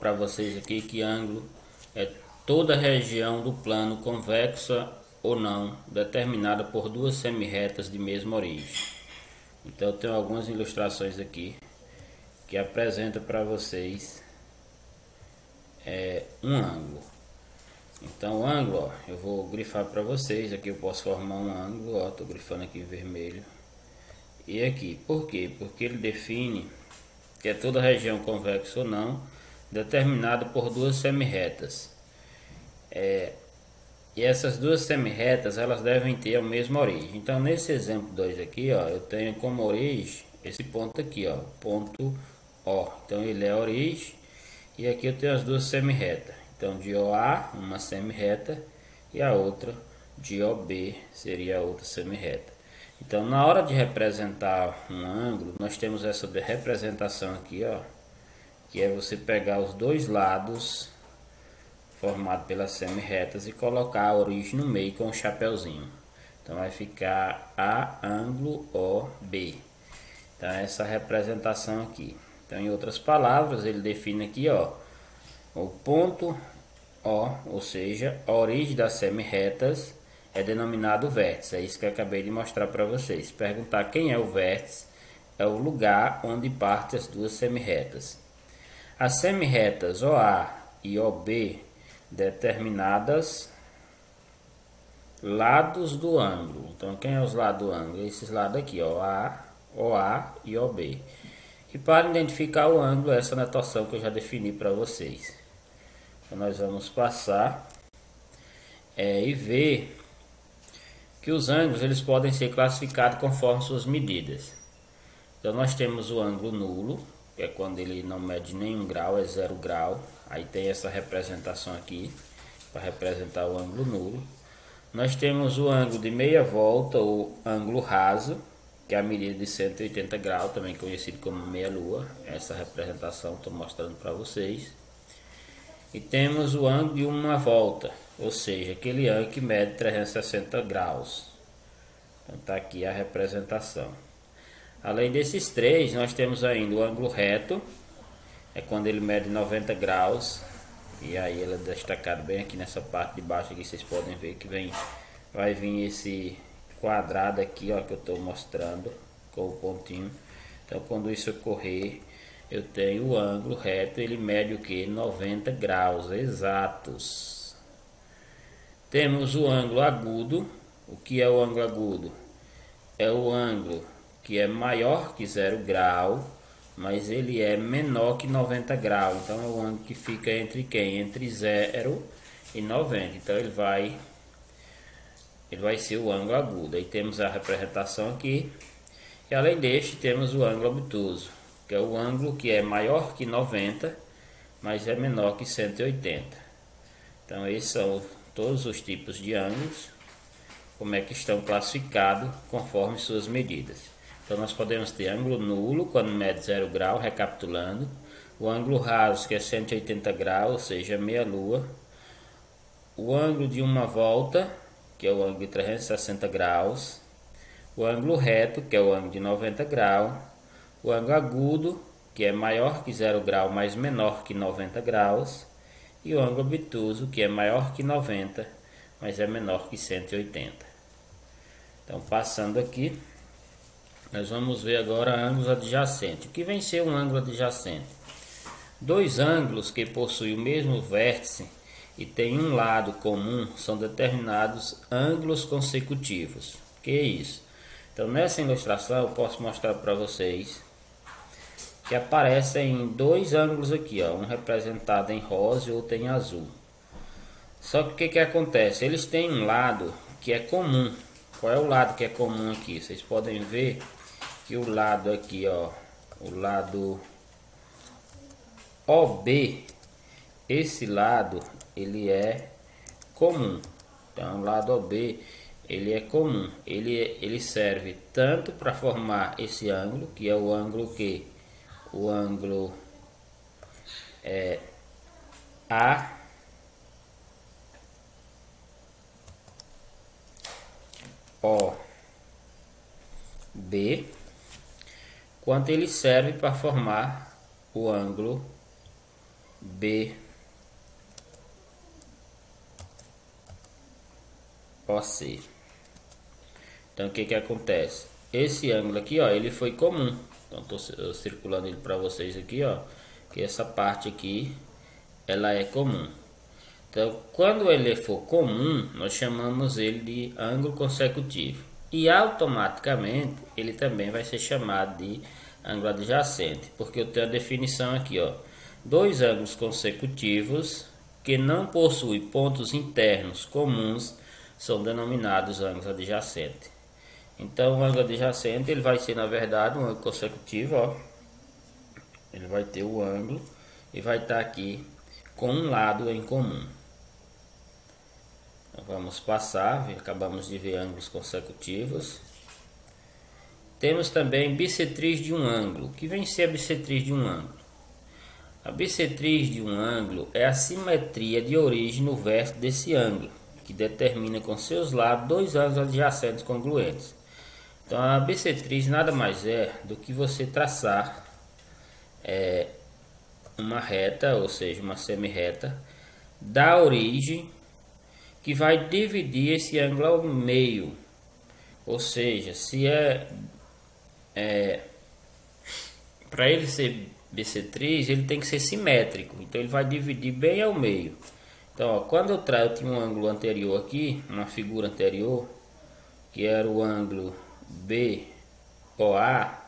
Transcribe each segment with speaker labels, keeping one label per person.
Speaker 1: para vocês aqui que ângulo é toda região do plano convexa ou não determinada por duas semirretas de mesma origem. Então eu tenho algumas ilustrações aqui que apresenta para vocês um ângulo. Então o ângulo, ó, eu vou grifar para vocês. Aqui eu posso formar um ângulo, ó, tô grifando aqui em vermelho. E aqui, por quê? Porque ele define que é toda região convexa ou não determinada por duas semirretas. E essas duas semirretas elas devem ter a mesma origem. Então nesse exemplo 2 aqui, ó, eu tenho como origem esse ponto aqui, ó, ponto O. Então ele é a origem. E aqui eu tenho as duas semirretas. Então de OA, uma semirreta, e a outra de OB seria a outra semirreta. Então na hora de representar um ângulo, nós temos essa representação aqui, ó, que é você pegar os dois lados formado pelas semirretas e colocar a origem no meio com o chapeuzinho. Então vai ficar A ângulo OB. Então essa representação aqui. Então em outras palavras, ele define aqui, ó, o ponto O, ou seja, a origem das semirretas é denominado vértice. É isso que eu acabei de mostrar para vocês. Perguntar quem é o vértice é o lugar onde partem as duas semirretas. As semirretas OA e OB determinadas lados do ângulo. Então quem é os lados do ângulo? Esses lados aqui, ó, OA e OB. E para identificar o ângulo, essa notação que eu já defini para vocês. Então nós vamos passar e ver que os ângulos eles podem ser classificados conforme suas medidas. Então nós temos o ângulo nulo, que é quando ele não mede nenhum grau, é 0 grau. Aí tem essa representação aqui para representar o ângulo nulo. Nós temos o ângulo de meia volta, ou ângulo raso, que é a medida de 180 graus, também conhecido como meia lua. Essa representação estou mostrando para vocês. E temos o ângulo de uma volta, ou seja, aquele ângulo que mede 360 graus. Então está aqui a representação. Além desses três, nós temos ainda o ângulo reto, é quando ele mede 90 graus. E aí ele é destacado bem aqui nessa parte de baixo, aqui vocês podem ver que vai vir esse quadrado aqui, ó, que eu estou mostrando com o pontinho. Então quando isso ocorrer, eu tenho o ângulo reto, ele mede o que? 90 graus exatos. Temos o ângulo agudo. O que é o ângulo agudo? É o ângulo que é maior que 0 grau, mas ele é menor que 90 graus. Então é o ângulo que fica entre quem? Entre 0 e 90. Então ele vai ser o ângulo agudo. Aí temos a representação aqui. E além deste temos o ângulo obtuso, que é o ângulo que é maior que 90, mas é menor que 180. Então esses são todos os tipos de ângulos, como é que estão classificados conforme suas medidas. Então nós podemos ter ângulo nulo, quando mede 0 grau, recapitulando. O ângulo raso, que é 180 graus, ou seja, meia lua. O ângulo de uma volta, que é o ângulo de 360 graus. O ângulo reto, que é o ângulo de 90 graus. O ângulo agudo, que é maior que 0 grau, mas menor que 90 graus. E o ângulo obtuso, que é maior que 90, mas é menor que 180. Então passando aqui, nós vamos ver agora ângulos adjacentes. O que vem ser um ângulo adjacente? Dois ângulos que possuem o mesmo vértice e têm um lado comum são determinados ângulos consecutivos. Que é isso? Então nessa ilustração eu posso mostrar para vocês que aparecem dois ângulos aqui, ó, um representado em rosa e outro em azul. Só que o que acontece? Eles têm um lado que é comum. Qual é o lado que é comum aqui? Vocês podem ver que o lado aqui, ó, o lado OB, esse lado ele é comum. Então o lado OB ele é comum, ele serve tanto para formar esse ângulo, que é o ângulo que o ângulo A O B, quanto ele serve para formar o ângulo BOC. Então o que que acontece? Esse ângulo aqui, ó, ele foi comum. Então estou circulando ele para vocês aqui, ó, que essa parte aqui ela é comum. Então quando ele for comum, nós chamamos ele de ângulo consecutivo. E automaticamente ele também vai ser chamado de ângulo adjacente, porque eu tenho a definição aqui, ó, dois ângulos consecutivos que não possuem pontos internos comuns são denominados ângulos adjacentes. Então o ângulo adjacente ele vai ser na verdade um ângulo consecutivo, ó. Ele vai ter o ângulo e vai estar aqui com um lado em comum. Então, vamos passar, acabamos de ver ângulos consecutivos. Temos também bissetriz de um ângulo. O que vem ser a bissetriz de um ângulo? A bissetriz de um ângulo é a simetria de origem no vértice desse ângulo, que determina com seus lados dois ângulos adjacentes congruentes. Então a bissetriz nada mais é do que você traçar uma reta, ou seja, uma semi-reta da origem que vai dividir esse ângulo ao meio. Ou seja, se para ele ser bissetriz, ele tem que ser simétrico. Então ele vai dividir bem ao meio. Então, ó, quando eu tinha um ângulo anterior aqui, uma figura anterior, que era o ângulo BOA.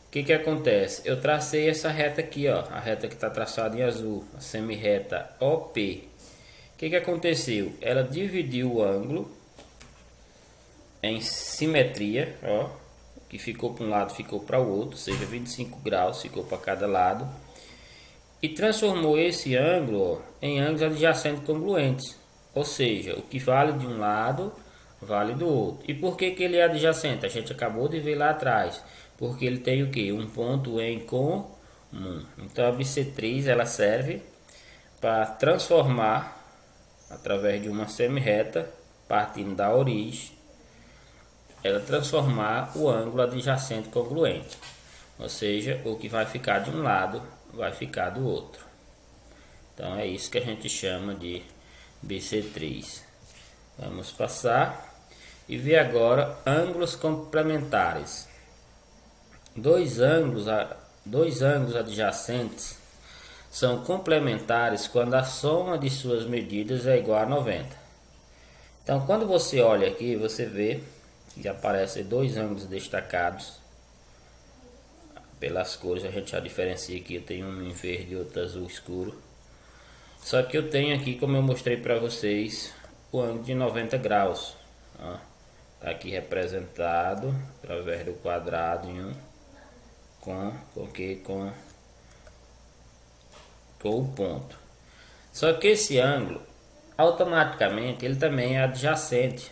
Speaker 1: O que que acontece? Eu tracei essa reta aqui, ó, a reta que está traçada em azul, a semi-reta OP. O que que aconteceu? Ela dividiu o ângulo em simetria, ó, que ficou para um lado, ficou para o outro, ou seja, 25 graus, ficou para cada lado, e transformou esse ângulo, ó, em ângulos adjacentes congruentes, ou seja, o que vale de um lado vale do outro. E por que que ele é adjacente? A gente acabou de ver lá atrás, porque ele tem o que? Um ponto em comum. Então a bissetriz ela serve para transformar através de uma semi-reta, partindo da origem, ela transformar o ângulo adjacente congruente, ou seja, o que vai ficar de um lado vai ficar do outro. Então é isso que a gente chama de bissetriz. Vamos passar e ver agora ângulos complementares. Dois ângulos adjacentes são complementares quando a soma de suas medidas é igual a 90. Então quando você olha aqui, você vê que aparecem dois ângulos destacados pelas cores. A gente já diferencia aqui, eu tenho um em verde e outro azul escuro. Só que eu tenho aqui, como eu mostrei para vocês, o ângulo de 90 graus, ó, tá aqui representado através do quadrado em com o ponto. Só que esse ângulo automaticamente ele também é adjacente.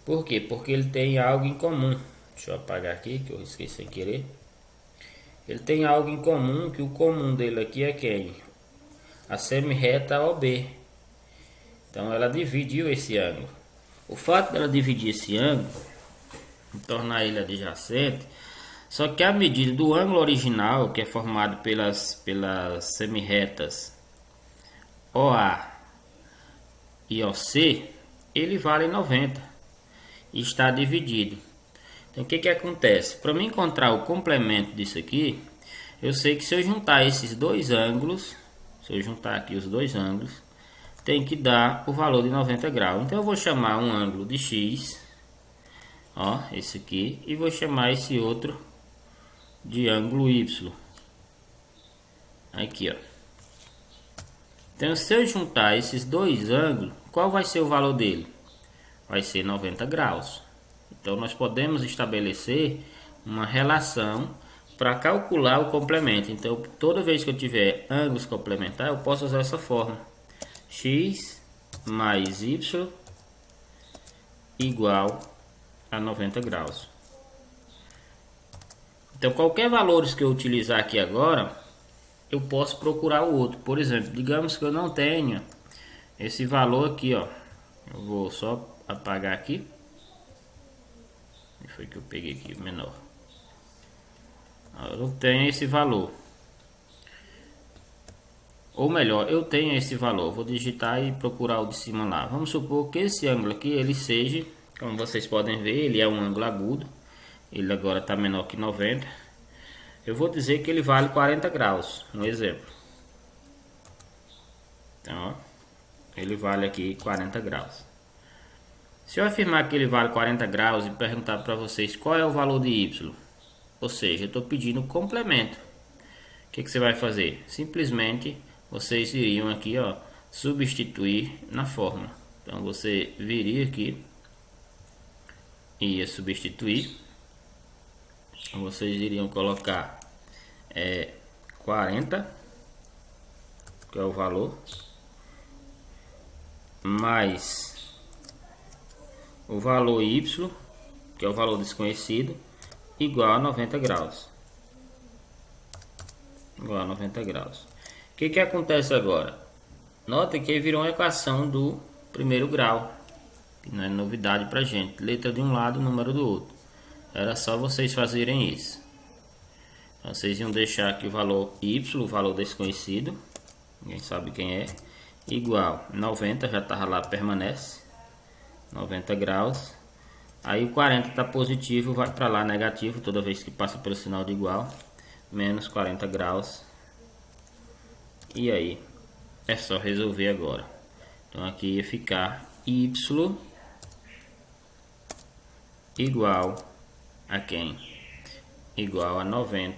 Speaker 1: Por quê? Porque ele tem algo em comum. Deixa eu apagar aqui que eu esqueci sem querer. Ele tem algo em comum, que o comum dele aqui é quem? A semi-reta OB. Então ela dividiu esse ângulo. O fato dela dividir esse ângulo, tornar ele adjacente, só que a medida do ângulo original, que é formado pelas semi-retas OA e OC, ele vale 90 e está dividido. Então o que que acontece? Para mim encontrar o complemento disso aqui, eu sei que se eu juntar esses dois ângulos, se eu juntar aqui os dois ângulos, tem que dar o valor de 90 graus. Então eu vou chamar um ângulo de X, ó, esse aqui, e vou chamar esse outro de ângulo Y. Aqui, ó. Então se eu juntar esses dois ângulos, qual vai ser o valor dele? Vai ser 90 graus. Então nós podemos estabelecer uma relação para calcular o complemento. Então toda vez que eu tiver ângulos complementares, eu posso usar essa forma: X mais Y igual a 90 graus. Então qualquer valores que eu utilizar aqui agora, eu posso procurar o outro. Por exemplo, digamos que eu não tenha esse valor aqui, ó. Eu vou só apagar aqui. E foi que eu peguei aqui o menor. Eu não tenho esse valor. ou melhor, eu tenho esse valor, vou digitar e procurar o de cima lá. Vamos supor que esse ângulo aqui, ele seja, como vocês podem ver, ele é um ângulo agudo. Ele agora está menor que 90. Eu vou dizer que ele vale 40 graus, um exemplo. Então, ó, ele vale aqui 40 graus. Se eu afirmar que ele vale 40 graus e perguntar para vocês qual é o valor de y, ou seja, eu estou pedindo complemento, o que você vai fazer? Simplesmente vocês iriam aqui, ó, substituir na fórmula. Então você viria aqui, ia substituir, vocês iriam colocar 40, que é o valor, mais o valor y, que é o valor desconhecido, igual a 90 graus. Igual a 90 graus. O que acontece agora? Nota que virou uma equação do primeiro grau, que não é novidade pra gente. Letra de um lado, número do outro. Era só vocês fazerem isso. Então, vocês iam deixar aqui o valor y, o valor desconhecido, ninguém sabe quem é, igual 90, já estava lá, permanece 90 graus. Aí o 40 está positivo, vai para lá negativo toda vez que passa pelo sinal de igual, menos 40 graus. E aí é só resolver agora. Então aqui ia ficar y igual a quem? Igual a 90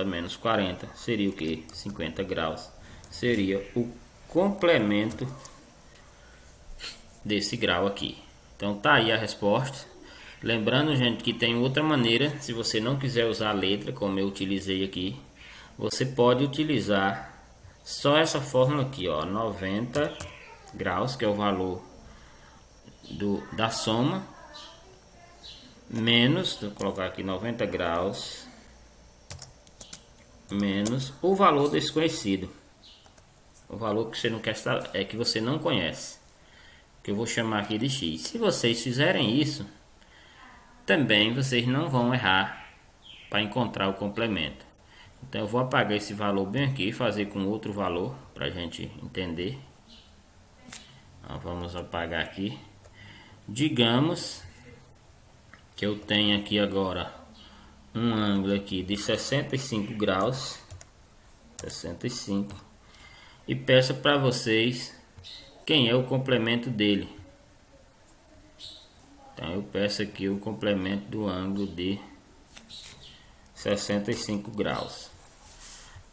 Speaker 1: menos 40, seria o que? 50 graus. Seria o complemento desse grau aqui. Então tá aí a resposta. Lembrando, gente, que tem outra maneira. Se você não quiser usar a letra como eu utilizei aqui, você pode utilizar só essa fórmula aqui, ó, 90 graus, que é o valor da soma, menos, vou colocar aqui 90 graus, menos o valor desconhecido, o valor que você não quer saber, que você não conhece, que eu vou chamar aqui de x. Se vocês fizerem isso, também vocês não vão errar para encontrar o complemento. Então eu vou apagar esse valor bem aqui e fazer com outro valor para a gente entender. Então, vamos apagar aqui. Digamos que eu tenho aqui agora um ângulo aqui de 65 graus, 65, e peço para vocês quem é o complemento dele. Então eu peço aqui o complemento do ângulo de 65 graus.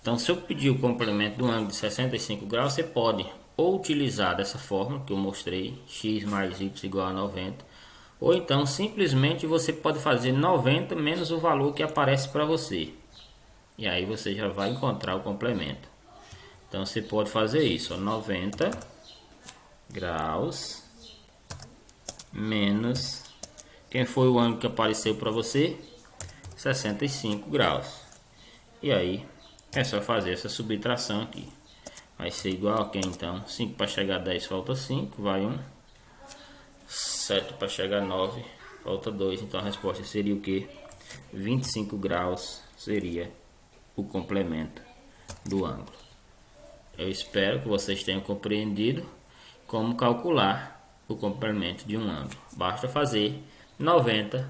Speaker 1: Então se eu pedir o complemento do ângulo de 65 graus, você pode ou utilizar dessa fórmula que eu mostrei, x mais y igual a 90, ou então simplesmente você pode fazer 90 menos o valor que aparece para você, e aí você já vai encontrar o complemento. Então você pode fazer isso, ó, 90 graus menos quem foi o ângulo que apareceu para você, 65 graus. E aí é só fazer essa subtração aqui. Vai ser igual a quem então? 5 para chegar a 10 falta 5, vai 1. 7 para chegar a 9 falta 2. Então a resposta seria o que? 25 graus seria o complemento do ângulo. Eu espero que vocês tenham compreendido como calcular o complemento de um ângulo. Basta fazer 90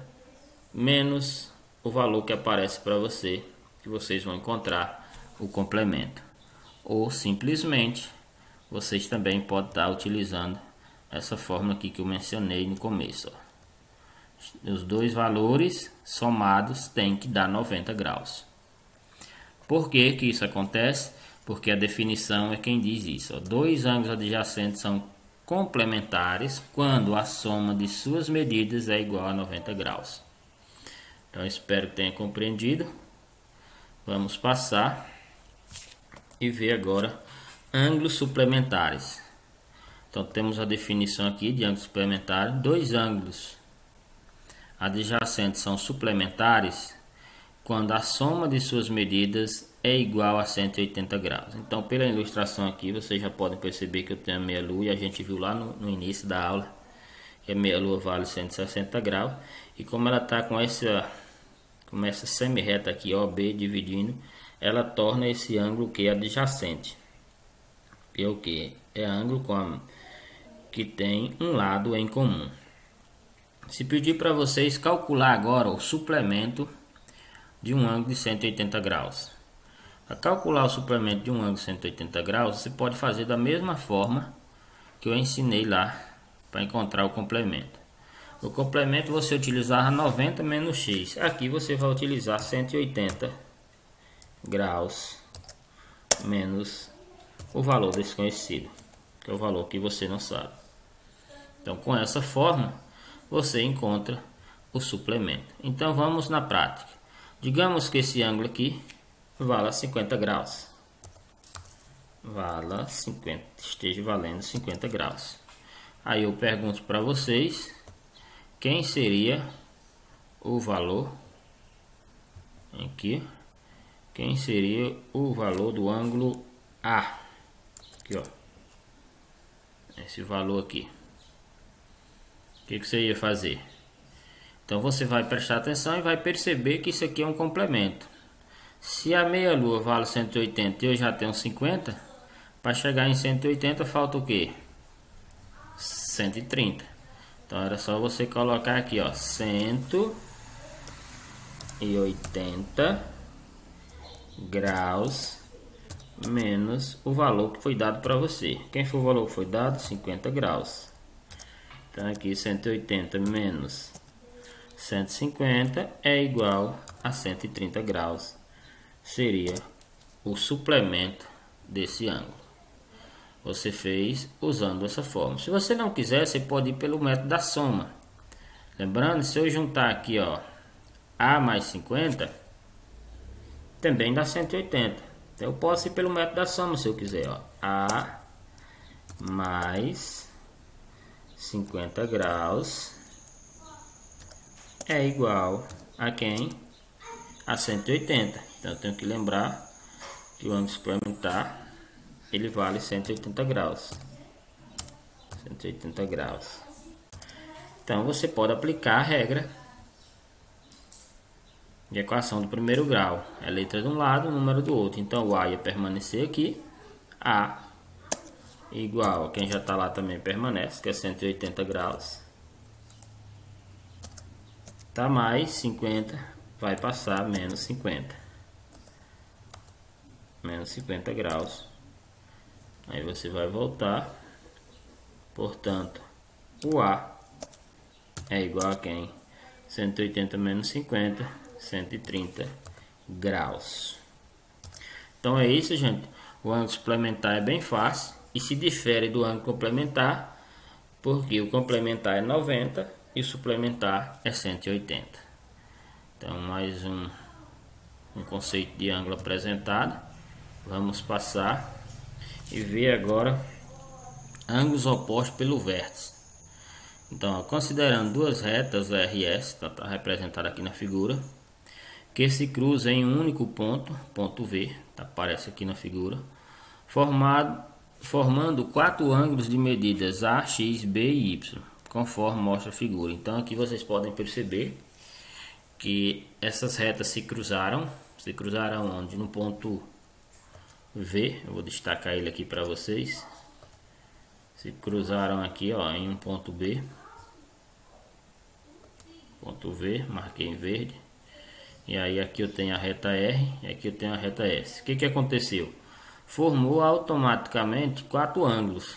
Speaker 1: menos o valor que aparece para você, que vocês vão encontrar o complemento. Ou simplesmente vocês também podem estar utilizando essa fórmula aqui que eu mencionei no começo, ó. Os dois valores somados têm que dar 90 graus. Por que que isso acontece? Porque a definição é quem diz isso, ó. Dois ângulos adjacentes são complementares quando a soma de suas medidas é igual a 90 graus. Então espero que tenha compreendido. Vamos passar e ver agora ângulos suplementares. Então temos a definição aqui de ângulo suplementar. Dois ângulos adjacentes são suplementares quando a soma de suas medidas é igual a 180 graus. Então pela ilustração aqui vocês já podem perceber que eu tenho a meia lua, e a gente viu lá no início da aula que a meia lua vale 160 graus, e como ela está com essa semi-reta aqui, OB, dividindo, ela torna esse ângulo que é adjacente. que é o que? É ângulo que tem um lado em comum. Se pedir para vocês calcular agora o suplemento de um ângulo de 180 graus. Para calcular o suplemento de um ângulo de 180 graus, você pode fazer da mesma forma que eu ensinei lá para encontrar o complemento. O complemento você utilizar 90 menos x. Aqui você vai utilizar 180 graus menos o valor desconhecido, que é o valor que você não sabe. Então, com essa forma, você encontra o suplemento. Então, vamos na prática. Digamos que esse ângulo aqui vala 50 graus. Esteja valendo 50 graus. Aí eu pergunto para vocês, quem seria o valor aqui? Quem seria o valor do ângulo A? Aqui, ó. Esse valor aqui. O que você ia fazer? Então você vai prestar atenção e vai perceber que isso aqui é um complemento. Se a meia lua vale 180 e eu já tenho 50, para chegar em 180 falta o que? 130. Então era só você colocar aqui, ó, 180 graus menos o valor que foi dado para você. Quem foi o valor que foi dado? 50 graus. Então aqui 180 menos 150 é igual a 130 graus. Seria o suplemento desse ângulo. Você fez usando essa forma. Se você não quiser, você pode ir pelo método da soma. Lembrando, se eu juntar aqui, ó, A mais 50, também dá 180. Então eu posso ir pelo método da soma se eu quiser, ó. A mais 50 graus é igual a quem? A 180. Então eu tenho que lembrar que o ângulo suplementar ele vale 180 graus. 180 graus. Então você pode aplicar a regra de equação do primeiro grau. É a letra de um lado, o número do outro. Então o A ia permanecer aqui. A igual a quem já está lá também permanece, que é 180 graus. Tá mais 50, vai passar menos 50. Menos 50 graus. Aí você vai voltar. Portanto, o A é igual a quem? 180 menos 50, 130 graus. Então é isso, gente. O ângulo suplementar é bem fácil e se difere do ângulo complementar, porque o complementar é 90 e o suplementar é 180. Então, mais um conceito de ângulo apresentado. Vamos passar e ver agora ângulos opostos pelo vértice. Então, ó, considerando duas retas RS, está representado aqui na figura, que se cruzam em um único ponto, ponto V, tá, aparece aqui na figura, formando quatro ângulos de medidas A, X, B e Y, conforme mostra a figura. Então aqui vocês podem perceber que essas retas se cruzaram onde? No ponto V, eu vou destacar ele aqui para vocês. Se cruzaram aqui, ó, em um ponto B, ponto V, marquei em verde. E aí aqui eu tenho a reta R e aqui eu tenho a reta S. O que aconteceu? Formou automaticamente quatro ângulos.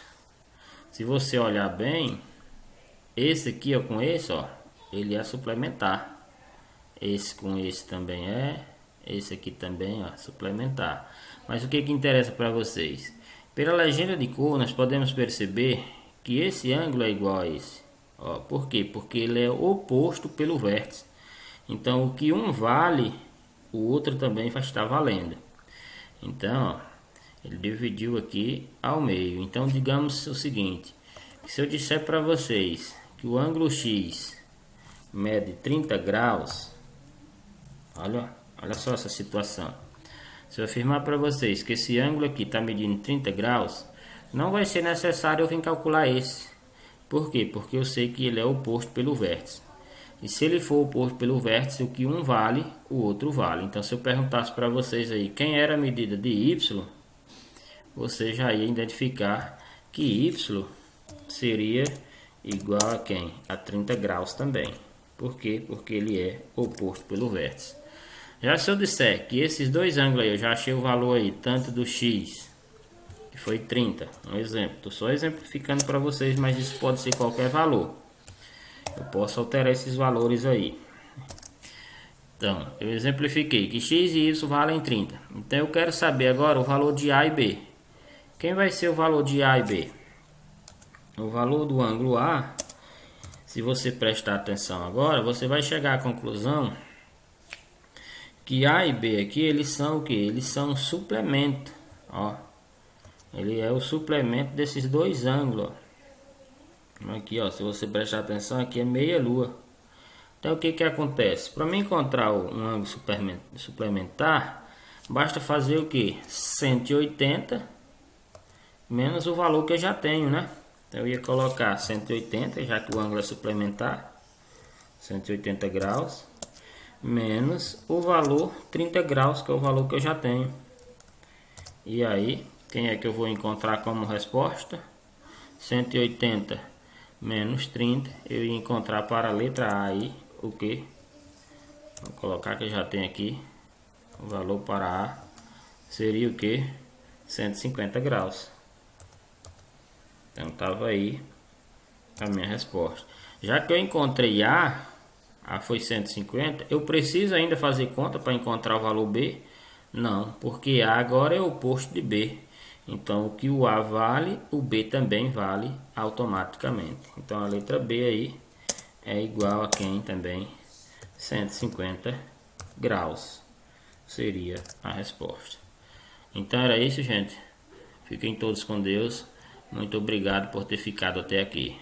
Speaker 1: Se você olhar bem, esse aqui ó, com esse, ó, ele é suplementar. Esse com esse também é. Esse aqui também, ó, suplementar. Mas o que interessa para vocês? Pela legenda de cor, nós podemos perceber que esse ângulo é igual a esse. Ó, por quê? Porque ele é oposto pelo vértice. Então, o que um vale, o outro também vai estar valendo. Então, ó, ele dividiu aqui ao meio. Então, digamos o seguinte: se eu disser para vocês que o ângulo X mede 30 graus, olha só essa situação. Se eu afirmar para vocês que esse ângulo aqui está medindo 30 graus, não vai ser necessário eu vir calcular esse. Por quê? Porque eu sei que ele é oposto pelo vértice. E se ele for oposto pelo vértice, o que um vale, o outro vale. Então, se eu perguntasse para vocês aí quem era a medida de Y, você já ia identificar que Y seria igual a quem? A 30 graus também. Por quê? Porque ele é oposto pelo vértice. Já se eu disser que esses dois ângulos aí, eu já achei o valor aí, tanto do X, que foi 30, um exemplo. Estou só exemplificando para vocês, mas isso pode ser qualquer valor. Eu posso alterar esses valores aí. Então, eu exemplifiquei que X e Y valem 30. Então, eu quero saber agora o valor de A e B. Quem vai ser o valor de A e B? O valor do ângulo A, se você prestar atenção agora, você vai chegar à conclusão que A e B aqui, eles são o que? Eles são um suplemento, ó. Ele é o suplemento desses dois ângulos, ó. Aqui, ó, se você prestar atenção, aqui é meia lua. Então, o que que acontece? Para mim encontrar um ângulo suplementar, basta fazer o que? 180 menos o valor que eu já tenho, né? Então, eu ia colocar 180, já que o ângulo é suplementar, 180 graus, menos o valor 30 graus, que é o valor que eu já tenho. E aí, quem é que eu vou encontrar como resposta? 180 menos 30, eu ia encontrar para a letra A aí, o que? Vou colocar que eu já tenho aqui, o valor para A seria o que? 150 graus. Então, estava aí a minha resposta. Já que eu encontrei A foi 150, eu preciso ainda fazer conta para encontrar o valor B? Não, porque A agora é o oposto de B. Então, o que o A vale, o B também vale automaticamente. Então, a letra B aí é igual a quem também? 150 graus seria a resposta. Então, era isso, gente. Fiquem todos com Deus. Muito obrigado por ter ficado até aqui.